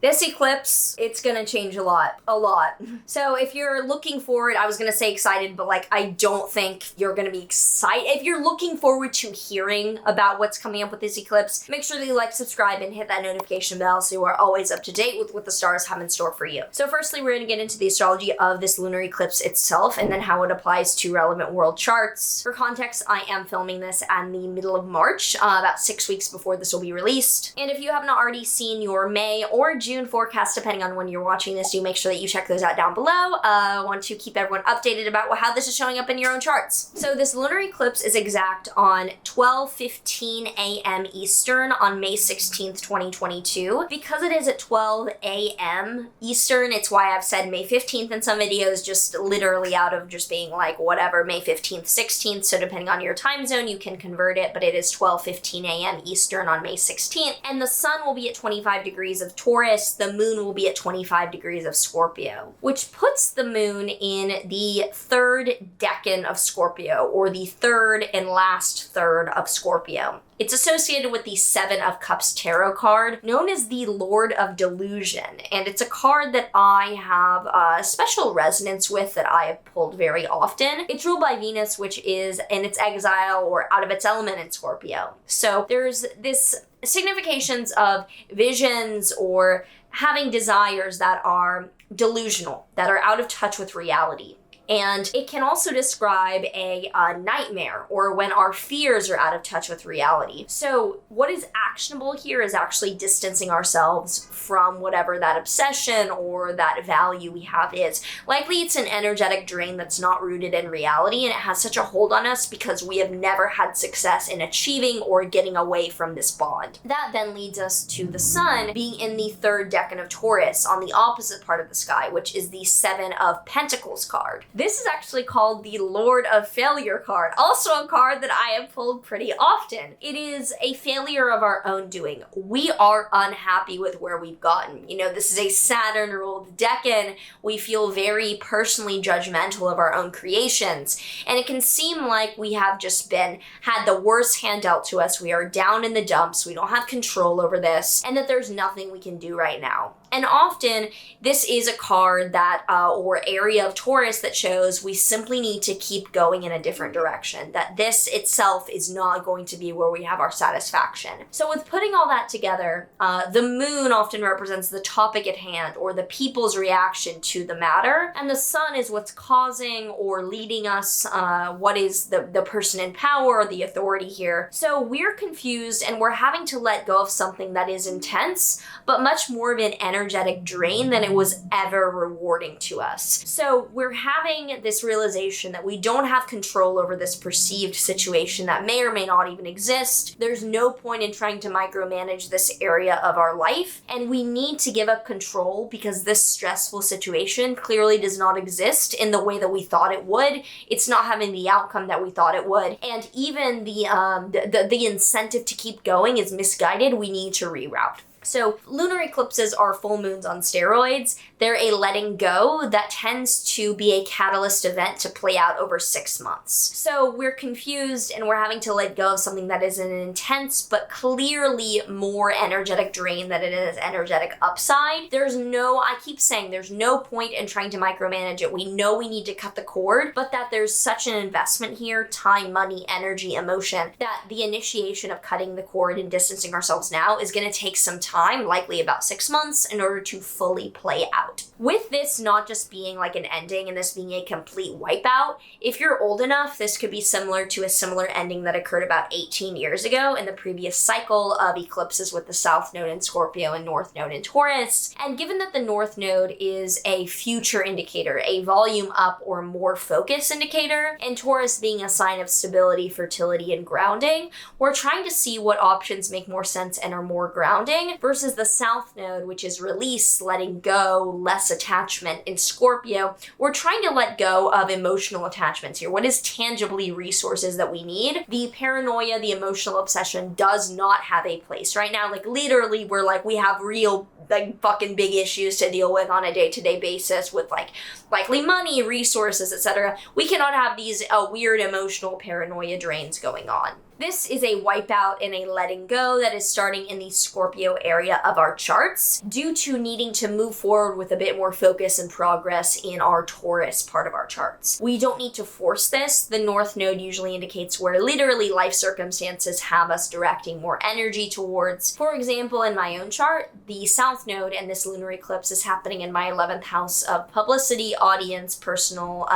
This eclipse, it's gonna change a lot. So if you're looking forward, I was gonna say excited, but like, I don't think you're gonna be excited. If you're looking forward to hearing about what's coming up with this eclipse, make sure that you like, subscribe, and hit that notification bell so you are always up to date with what the stars have in store for you. So firstly, we're gonna get into the astrology of this lunar eclipse itself, and then how it applies to relevant world charts. For context, I am filming this in the middle of March, about 6 weeks before this will be released. And if you have not already seen your May or June forecast, depending on when you're watching this, do make sure that you check those out down below. I want to keep everyone updated about how this is showing up in your own charts. So this lunar eclipse is exact on 12:15 a.m. Eastern on May 16th, 2022. Because it is at 12 a.m. Eastern, it's why I've said May 15th in some videos, just literally out of just being like, whatever, May 15th, 16th. So depending on your time zone, you can convert it, but it is 12:15 a.m. Eastern on May 16th. And the sun will be at 25 degrees of Taurus. The moon will be at 25 degrees of Scorpio, which puts the moon in the third decan of Scorpio, or the third and last third of Scorpio. It's associated with the Seven of Cups tarot card, known as the Lord of Delusion, and it's a card that I have a special resonance with, that I have pulled very often. It's ruled by Venus, which is in its exile or out of its element in Scorpio. So there's this significations of visions or having desires that are delusional, that are out of touch with reality. And it can also describe a nightmare, or when our fears are out of touch with reality. So what is actionable here is actually distancing ourselves from whatever that obsession or that value we have is. Likely it's an energetic drain that's not rooted in reality, and it has such a hold on us because we have never had success in achieving or getting away from this bond. That then leads us to the sun being in the third decan of Taurus on the opposite part of the sky, which is the Seven of Pentacles card. This is actually called the Lord of Failure card, also a card that I have pulled pretty often. It is a failure of our own doing. We are unhappy with where we've gotten. You know, this is a Saturn-ruled decan. We feel very personally judgmental of our own creations, and it can seem like we have just had the worst hand dealt to us. We are down in the dumps. We don't have control over this, and that there's nothing we can do right now. And often, this is a card that, or area of Taurus that shows we simply need to keep going in a different direction, that this itself is not going to be where we have our satisfaction. So with putting all that together, the moon often represents the topic at hand, or the people's reaction to the matter, and the sun is what's causing or leading us, what is the person in power, or the authority here. So we're confused, and we're having to let go of something that is intense, but much more of an energetic drain than it was ever rewarding to us. So we're having this realization that we don't have control over this perceived situation that may or may not even exist. There's no point in trying to micromanage this area of our life, and we need to give up control because this stressful situation clearly does not exist in the way that we thought it would. It's not having the outcome that we thought it would, and even the incentive to keep going is misguided. We need to reroute. So lunar eclipses are full moons on steroids. They're a letting go that tends to be a catalyst event to play out over 6 months. So we're confused, and we're having to let go of something that is an intense but clearly more energetic drain than it is energetic upside. I keep saying there's no point in trying to micromanage it. We know we need to cut the cord, but that there's such an investment here, time, money, energy, emotion, that the initiation of cutting the cord and distancing ourselves now is going to take some time, likely about 6 months, in order to fully play out. With this not just being like an ending and this being a complete wipeout, if you're old enough, this could be similar to a similar ending that occurred about 18 years ago in the previous cycle of eclipses with the South Node in Scorpio and North Node in Taurus. And given that the North Node is a future indicator, a volume up or more focus indicator, and Taurus being a sign of stability, fertility, and grounding, we're trying to see what options make more sense and are more grounding, versus the South Node, which is release, letting go, less attachment. In Scorpio, we're trying to let go of emotional attachments here. What is tangibly resources that we need? The paranoia, the emotional obsession does not have a place right now. Like literally, we have real like fucking big issues to deal with on a day-to-day basis with like likely money, resources, etc. We cannot have these weird emotional paranoia drains going on. This is a wipeout and a letting go that is starting in the Scorpio area of our charts due to needing to move forward with a bit more focus and progress in our Taurus part of our charts. We don't need to force this. The North Node usually indicates where literally life circumstances have us directing more energy towards. For example, in my own chart, the South Node and this lunar eclipse is happening in my 11th house of publicity, audience, personal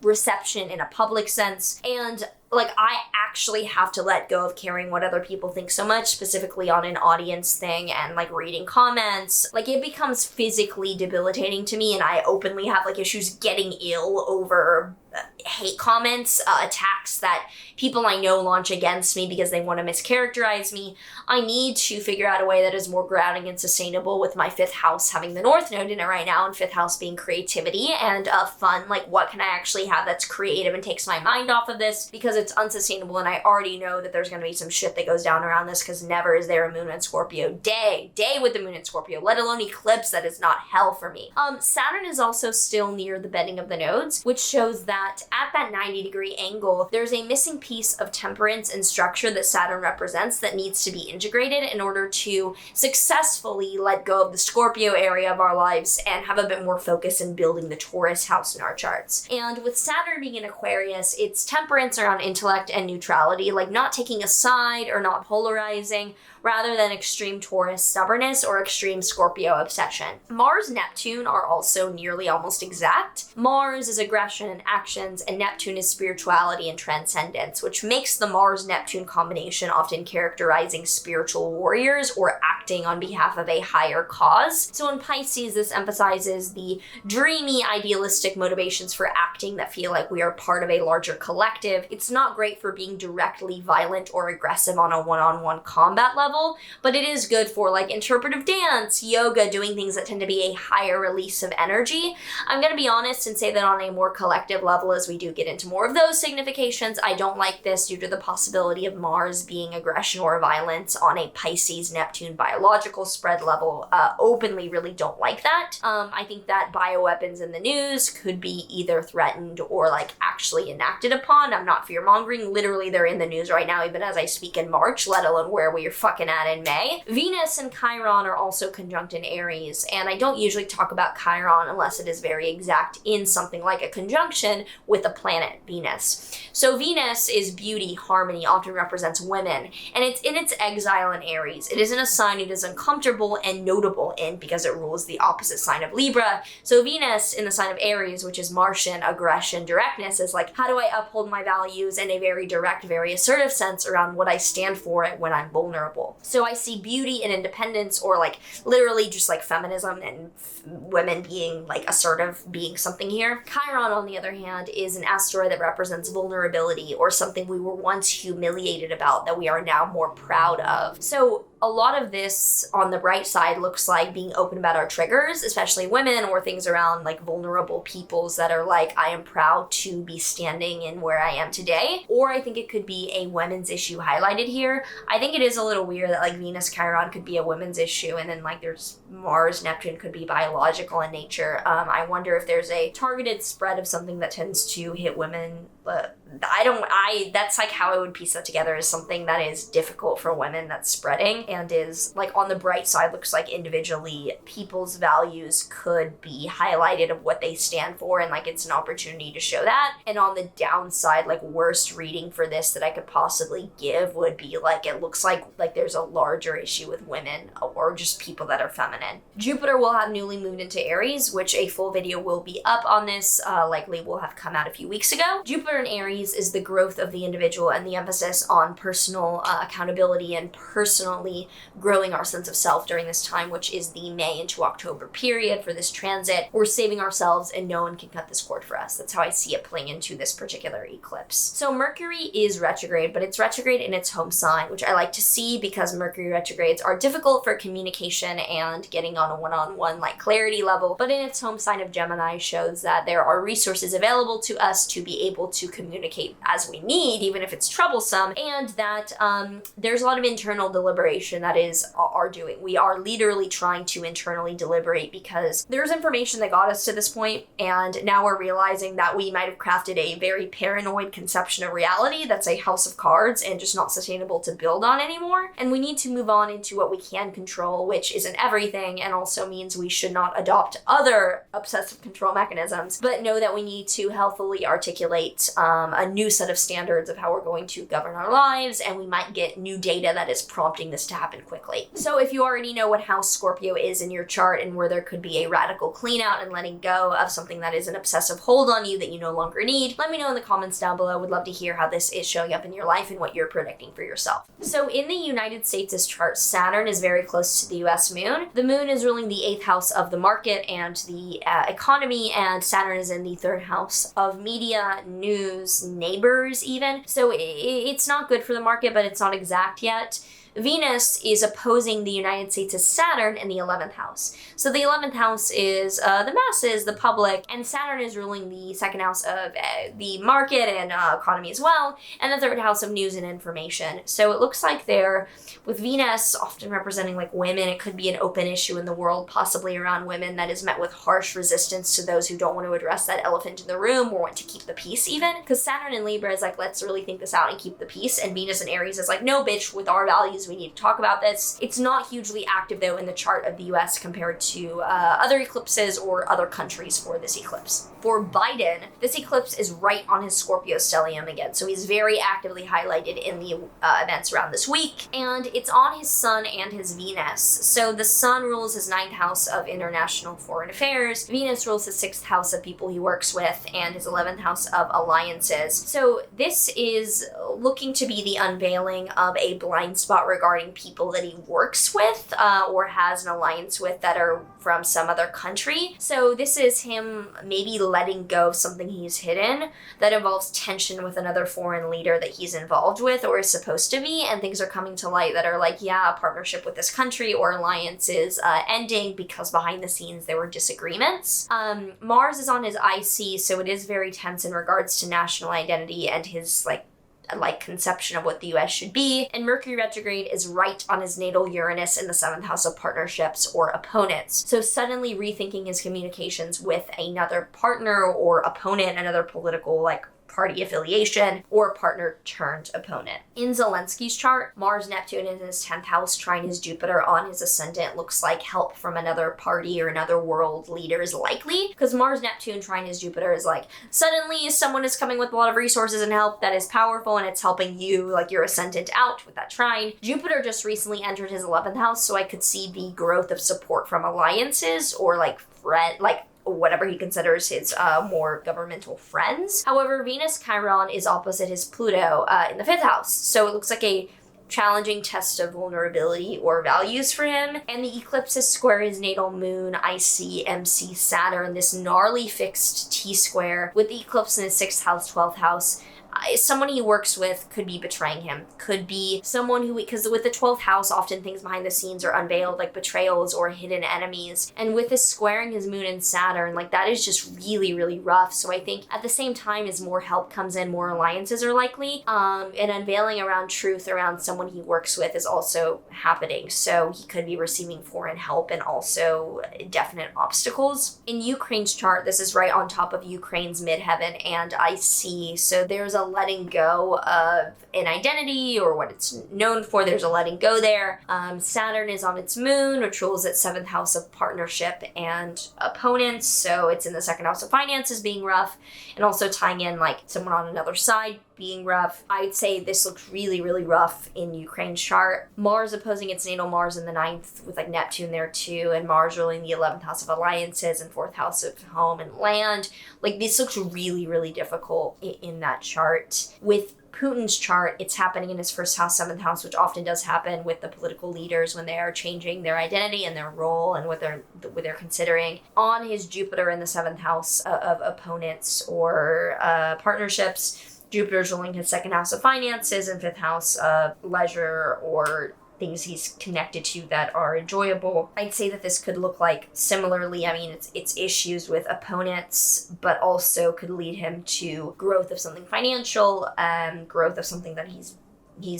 reception in a public sense, and like, I actually have to let go of caring what other people think so much, specifically on an audience thing and like reading comments. Like, it becomes physically debilitating to me, and I openly have like issues getting ill over hate comments, attacks that people I know launch against me because they want to mischaracterize me. I need to figure out a way that is more grounding and sustainable, with my 5th house having the North Node in it right now, and 5th house being creativity and fun. Like, what can I actually have that's creative and takes my mind off of this, because it's unsustainable, and I already know that there's going to be some shit that goes down around this, because never is there a moon in Scorpio day with the moon in Scorpio, let alone eclipse. That is not hell for me. Saturn is also still near the bending of the nodes, which shows that at that 90-degree angle, there's a missing piece of temperance and structure that Saturn represents that needs to be integrated in order to successfully let go of the Scorpio area of our lives and have a bit more focus in building the Taurus house in our charts. And with Saturn being in Aquarius, it's temperance around intellect and neutrality, like not taking a side or not polarizing, rather than extreme Taurus stubbornness or extreme Scorpio obsession. Mars, Neptune are also nearly almost exact. Mars is aggression and actions, and Neptune is spirituality and transcendence, which makes the Mars-Neptune combination often characterizing spiritual warriors or acting on behalf of a higher cause. So in Pisces, this emphasizes the dreamy, idealistic motivations for acting that feel like we are part of a larger collective. It's not great for being directly violent or aggressive on a one-on-one combat level, but it is good for like interpretive dance, yoga, doing things that tend to be a higher release of energy. I'm going to be honest and say that on a more collective level, as we do get into more of those significations, I don't like this due to the possibility of Mars being aggression or violence on a Pisces-Neptune biological spread level. Openly really don't like that. I think that bioweapons in the news could be either threatened or like actually enacted upon. I'm not fear-mongering. Literally, they're in the news right now, even as I speak in March, let alone where we are fucking at in May. Venus and Chiron are also conjunct in Aries, and I don't usually talk about Chiron unless it is very exact in something like a conjunction with a planet, Venus. So Venus is beauty, harmony, often represents women, and it's in its exile in Aries. It isn't a sign it is uncomfortable and notable in because it rules the opposite sign of Libra. So Venus in the sign of Aries, which is Martian, aggression, directness, is like, how do I uphold my values in a very direct, very assertive sense around what I stand for when I'm vulnerable. So I see beauty and independence, or like literally just like feminism and women being like assertive, being something here. Chiron, on the other hand, is an asteroid that represents vulnerability, or something we were once humiliated about that we are now more proud of. So a lot of this on the bright side looks like being open about our triggers, especially women, or things around like vulnerable peoples that are like, I am proud to be standing in where I am today. Or I think it could be a women's issue highlighted here. I think it is a little weird that like Venus Chiron could be a women's issue, and then like there's Mars Neptune could be biological in nature. I wonder if there's a targeted spread of something that tends to hit women, but that's like how I would piece that together, as something that is difficult for women that's spreading, and is like on the bright side looks like individually people's values could be highlighted of what they stand for, and like it's an opportunity to show that. And on the downside, like worst reading for this that I could possibly give would be like, it looks like there's a larger issue with women or just people that are feminine. Jupiter will have newly moved into Aries, which a full video will be up on this, likely will have come out a few weeks ago. Jupiter in Aries is the growth of the individual and the emphasis on personal accountability and personally growing our sense of self during this time, which is the May into October period for this transit. We're saving ourselves and no one can cut this cord for us. That's how I see it playing into this particular eclipse. So Mercury is retrograde, but it's retrograde in its home sign, which I like to see because Mercury retrogrades are difficult for communication and getting on a one-on-one like clarity level, but in its home sign of Gemini shows that there are resources available to us to be able to communicate communicate as we need, even if it's troublesome, and that there's a lot of internal deliberation that is our doing. We are literally trying to internally deliberate because there's information that got us to this point, and now we're realizing that we might have crafted a very paranoid conception of reality that's a house of cards and just not sustainable to build on anymore. And we need to move on into what we can control, which isn't everything, and also means we should not adopt other obsessive control mechanisms, but know that we need to healthily articulate a new set of standards of how we're going to govern our lives, and we might get new data that is prompting this to happen quickly. So if you already know what house Scorpio is in your chart and where there could be a radical clean out and letting go of something that is an obsessive hold on you that you no longer need, let me know in the comments down below. I would love to hear how this is showing up in your life and what you're predicting for yourself. So in the United States' chart, Saturn is very close to the US moon. The moon is ruling the 8th house of the market and the economy, and Saturn is in the 3rd house of media, news, neighbors even. So it's not good for the market, but it's not exact yet. Venus is opposing the United States' Saturn in the 11th house. So the 11th house is the masses, the public, and Saturn is ruling the 2nd house of the market and economy as well, and the 3rd house of news and information. So it looks like they're, with Venus often representing like women, it could be an open issue in the world, possibly around women, that is met with harsh resistance to those who don't want to address that elephant in the room or want to keep the peace even. Because Saturn in Libra is like, let's really think this out and keep the peace, and Venus in Aries is like, no bitch, with our values, we need to talk about this. It's not hugely active though in the chart of the US compared to other eclipses or other countries for this eclipse. For Biden, this eclipse is right on his Scorpio stellium again, so he's very actively highlighted in the events around this week, and it's on his Sun and his Venus. So the Sun rules his 9th house of international foreign affairs, Venus rules his 6th house of people he works with, and his 11th house of alliances. So this is looking to be the unveiling of a blind spot regarding people that he works with or has an alliance with that are from some other country. So this is him maybe letting go of something he's hidden that involves tension with another foreign leader that he's involved with or is supposed to be, and things are coming to light that are like, yeah, a partnership with this country or alliance is ending because behind the scenes there were disagreements. Mars is on his IC, so it is very tense in regards to national identity and his like conception of what the US should be, and Mercury retrograde is right on his natal Uranus in the 7th house of partnerships or opponents. So suddenly rethinking his communications with another partner or opponent, another political party affiliation, or partner turned opponent. In Zelensky's chart, Mars Neptune in his 10th house trine his Jupiter on his ascendant looks like help from another party or another world leader is likely, because Mars Neptune trine his Jupiter is like, suddenly someone is coming with a lot of resources and help that is powerful, and it's helping you, like your ascendant, out with that trine. Jupiter just recently entered his 11th house, so I could see the growth of support from alliances or whatever he considers his more governmental friends. However, Venus Chiron is opposite his Pluto in the 5th house, so it looks like a challenging test of vulnerability or values for him. And the eclipse is square his natal moon, IC, MC, Saturn, this gnarly fixed T-square with the eclipse in his 6th house, 12th house. Someone he works with could be betraying him. Could be someone who, because with the 12th house, often things behind the scenes are unveiled, like betrayals or hidden enemies. And with this squaring his moon and Saturn, that is just really, really rough. So I think at the same time, as more help comes in, more alliances are likely. An unveiling around truth around someone he works with is also happening. So he could be receiving foreign help and also definite obstacles. In Ukraine's chart, this is right on top of Ukraine's midheaven and IC. So there's a letting go of an identity or what it's known for. There's a letting go there. Saturn is on its moon, which rules its 7th house of partnership and opponents. So it's in the 2nd house of finances being rough, and also tying in someone on another side being rough. I'd say this looks really, really rough in Ukraine's chart. Mars opposing its natal Mars in the 9th with Neptune there too, and Mars ruling the 11th house of alliances and 4th house of home and land. This looks really, really difficult in that chart. With Putin's chart, it's happening in his 1st house, 7th house, which often does happen with the political leaders when they are changing their identity and their role and what they're considering. On his Jupiter in the 7th house of opponents or partnerships, Jupiter's ruling his 2nd house of finances and 5th house of leisure or things he's connected to that are enjoyable. I'd say that this could look like similarly, I mean, it's issues with opponents, but also could lead him to growth of something financial, growth of something that he's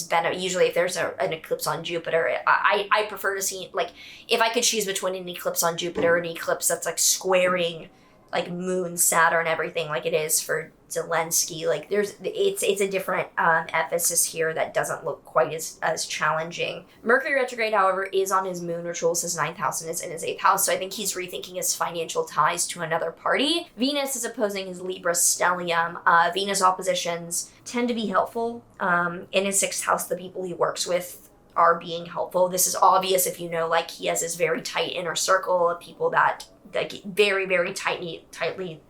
been, usually if there's an eclipse on Jupiter, I prefer to see, like, if I could choose between an eclipse on Jupiter and an eclipse that's like squaring like moon, Saturn, everything like it is for Zelensky, like it's a different emphasis here that doesn't look quite as challenging. Mercury retrograde, however, is on his moon, which rules his 9th house and is in his 8th house, so I think he's rethinking his financial ties to another party. Venus is opposing his Libra stellium. Venus oppositions tend to be helpful. In his 6th house, the people he works with are being helpful. This is obvious if you know, like, he has this very tight inner circle of people that like very, very tightly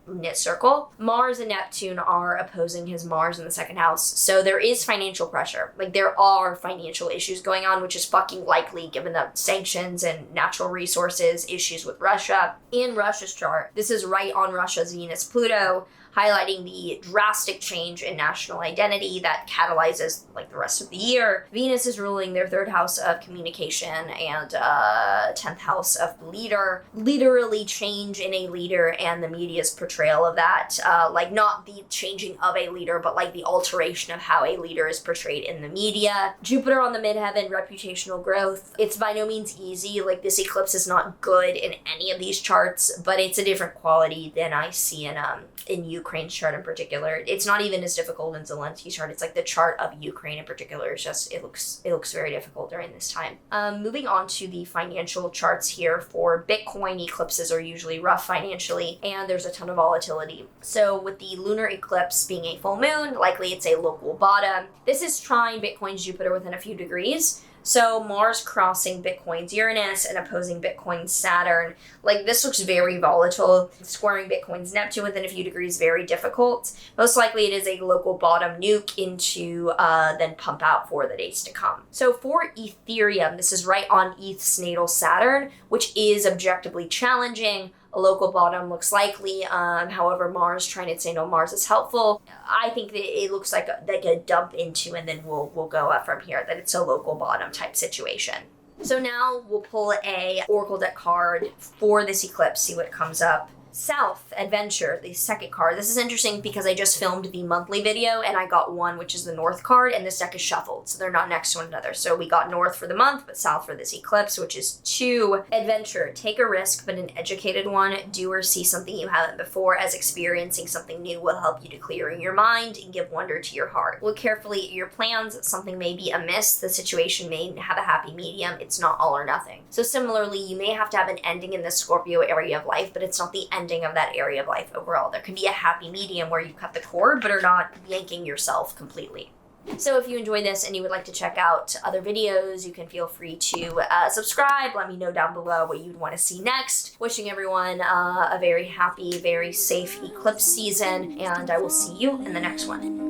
knit circle. Mars and Neptune are opposing his Mars in the 2nd house. So there is financial pressure. Like, there are financial issues going on, which is fucking likely given the sanctions and natural resources, issues with Russia. In Russia's chart, this is right on Russia's Venus Pluto, highlighting the drastic change in national identity that catalyzes like the rest of the year. Venus is ruling their 3rd house of communication and 10th house of leader. Literally change in a leader and the media's portrayal of that. Like, not the changing of a leader, but like the alteration of how a leader is portrayed in the media. Jupiter on the midheaven, reputational growth. It's by no means easy. Like, this eclipse is not good in any of these charts, but it's a different quality than I see in Ukraine's chart in particular. It's not even as difficult in Zelensky's chart. It's like the chart of Ukraine in particular is just, it looks very difficult during this time. Moving on to the financial charts here for Bitcoin, eclipses are usually rough financially, and there's a ton of volatility. So with the lunar eclipse being a full moon, likely it's a local bottom. This is trine Bitcoin's Jupiter within a few degrees. So Mars crossing Bitcoin's Uranus and opposing Bitcoin's Saturn. Like, this looks very volatile. Squaring Bitcoin's Neptune within a few degrees, very difficult. Most likely it is a local bottom nuke into then pump out for the days to come. So for Ethereum, this is right on ETH's natal Saturn, which is objectively challenging. A local bottom looks likely. However, Mars trying to say no, Mars is helpful. I think that it looks like a dump into, and then we'll go up from here, that it's a local bottom type situation. So now we'll pull a Oracle deck card for this eclipse, see what comes up. South, Adventure, the 2nd card. This is interesting because I just filmed the monthly video and I got one, which is the North card, and this deck is shuffled, so they're not next to one another. So we got North for the month, but South for this eclipse, which is 2. Adventure, take a risk, but an educated one. Do or see something you haven't before, as experiencing something new will help you to clear your mind and give wonder to your heart. Look carefully at your plans. Something may be amiss. The situation may have a happy medium. It's not all or nothing. So similarly, you may have to have an ending in the Scorpio area of life, but it's not the ending of that area of life overall. There can be a happy medium where you cut the cord but are not yanking yourself completely. So if you enjoy this and you would like to check out other videos, you can feel free to subscribe. Let me know down below what you'd want to see next. Wishing everyone a very happy, very safe eclipse season, and I will see you in the next one.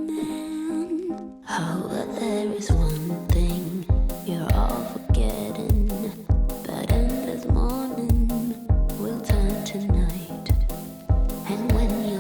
Oh, but there is one thing you're all forgetting. That endless morning will turn to night. And when you